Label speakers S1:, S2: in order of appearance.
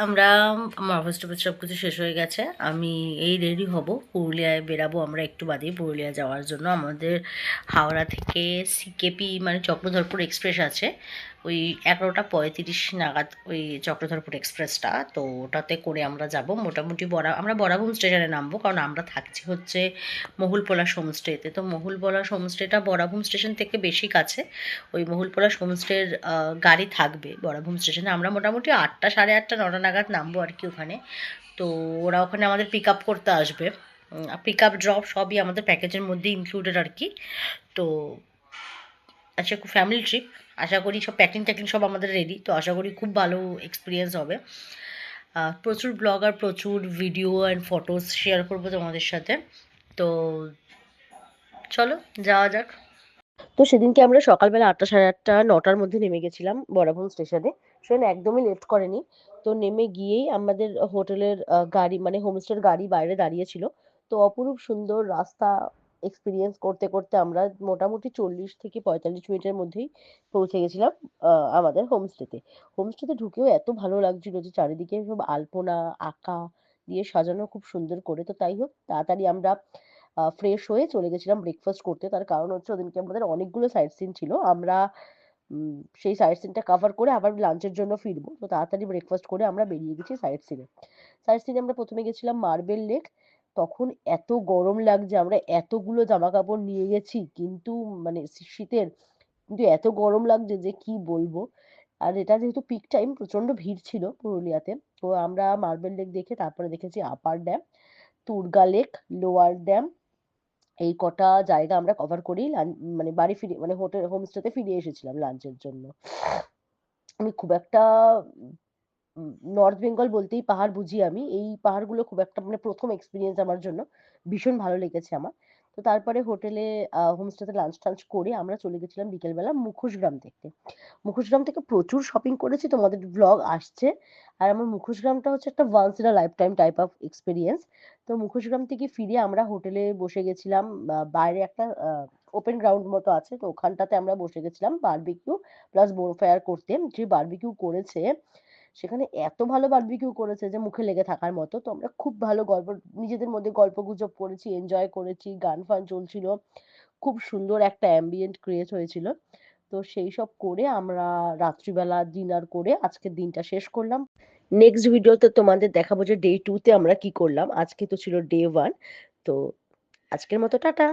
S1: আমরা আমার অফিস-টফিস সবকিছু শেষ হয়ে গেছে। আমি এই রেডি হব। পুরুলিয়ায় বেরাবো আমরা একটু বাদেই পুরুলিয়া যাওয়ার জন্য। আমাদের হাওড়া থেকে সিকেপি মানে চক্রধরপুর এক্সপ্রেস আছে। ওই 11:35 নাগাদ ওই চক্রধরপুর এক্সপ্রেসটা। তো ওটাতে করে আমরা যাব। মোটামুটি আমরা বরাভূম স্টেশনে নামবো। কারণ আমরা থাকছি হচ্ছে মহুলপলাশ হোমস্টেতে। তো মহুলপলাশ হোমস্টেটা বরাভূম স্টেশন থেকে বেশি কাছে। ওই মহুলপলাশ হোমস্টের গাড়ি থাকবে বরাভূম স্টেশনে। আমরা মোটামুটি 8টা, 8:30, 9টা নাগাদ নামবো আর কি ওখানে। তো ওরা ওখানে আমাদের পিক আপ করতে আসবে। পিক আপ ড্রপ সবই আমাদের প্যাকেজের মধ্যে ইনক্লুডেড আর কি। তো আচ্ছা, খুব ফ্যামিলি ট্রিপ। আশা করি সব প্যাকিং ট্যাকিং সব আমাদের রেডি। তো আশা করি খুব ভালো এক্সপিরিয়েন্স হবে। প্রচুর ব্লগ আর প্রচুর ভিডিও অ্যান্ড ফটোস শেয়ার করবো তোমাদের সাথে। তো চলো যাওয়া যাক। তো সেদিনকে আমরা সকালবেলা 8টা, 8:30, 9টার মধ্যে নেমে গেছিলাম বরাভূম স্টেশনে। ট্রেন একদমই লেট করেনি। তো নেমে গিয়েই আমাদের হোটেলের গাড়ি মানে হোমস্টের গাড়ি বাইরে দাঁড়িয়ে ছিল। তো অপরূপ সুন্দর রাস্তা এক্সপিরিয়েন্স করতে করতে আমরা মোটামুটি 40 থেকে 45 মিনিটের মধ্যেই পৌঁছে গেছিলাম আমাদের হোমস্টেতে। হোমস্টেতে ঢুকেও এত ভালো লাগছিল যে চারিদিকে সব আলপনা আঁকা দিয়ে সাজানো খুব সুন্দর করে। তো তাই হোক তাড়াতাড়ি আমরা ফ্রেশ হয়ে চলে গেছিলাম ব্রেকফাস্ট করতে। তার কারণ হচ্ছে ওদিনকে আমাদের অনেকগুলো সাইট সিন ছিল। আমরা সেই সাইট সিনটা কভার করে আবার লাঞ্চের জন্য ফিরবো। তো তাড়াতাড়ি ব্রেকফাস্ট করে আমরা বেরিয়ে গেছি সাইট সিনে। সাইট সিনে আমরা ১ম এ গেছিলাম মার্বেল লেক। তখন এত গরম লাগছে, আমরা এতগুলো জামাকাপড় নিয়ে গেছি কিন্তু মানে শীতের, কিন্তু এত গরম লাগছে যে কি বলবো। আর এটা যেহেতু পিক টাইম প্রচন্ড ভিড় ছিল পুরুলিয়াতে। তো আমরা মার্বেল লেক দেখে তারপরে দেখেছি upper dam, Turga lake, lower dam. এই কটা জায়গা আমরা কভার করেই মানে বাড়ি ফিরে মানে হোমস্টেতে ফিরে এসেছিলাম লাঞ্চের জন্য। আমি খুব একটা নর্থ বেঙ্গল বলতেই পাহাড় বুঝি আমি। এই পাহাড়গুলো খুব একটা মানে ১ম এক্সপেরিয়েন্স আমার জন্য। ভীষণ ভালো লেগেছে আমার। তো তারপরে হোটেলে হোমস্টেতে লাঞ্চ-টাঞ্চ করে আমরা চলে গেছিলাম বিকেলবেলা মুখোশগ্রাম দেখতে। মুখোশগ্রাম থেকে প্রচুর শপিং করেছি, তোমাদের ভ্লগ আসছে। আর আমার মুখোশগ্রামটা হচ্ছে একটা once in a lifetime type of experience. তো মুখোশগ্রাম থেকে ফিরে আমরা হোটেলে বসে গেছিলাম। বাইরে একটা ওপেন গ্রাউন্ড মতো আছে। তো ওখানটাতে আমরা বসে গেছিলাম বারবিকিউ প্লাস বোনফায়ার করতে। যে বারবিকিউ করেছে সেখানে এত ভালো বারবিকিউ করেছে যে মুখে লেগে থাকার মতো। তো আমরা খুব ভালো নিজেদের মধ্যে গল্পগুজব করেছি, এনজয় করেছি, গান-ফান চলছিল। খুব সুন্দর একটা অ্যাম্বিয়েন্ট ক্রিয়েট হয়েছিল। তো সেইসব করে আমরা রাত্রিবেলা ডিনার করে আজকের দিনটা শেষ করলাম। নেক্সট ভিডিওতে তোমাদের দেখাবো যে ডে 2 তে আমরা কি করলাম। আজকে তো ছিল ডে 1। তো আজকের মতো টাটা।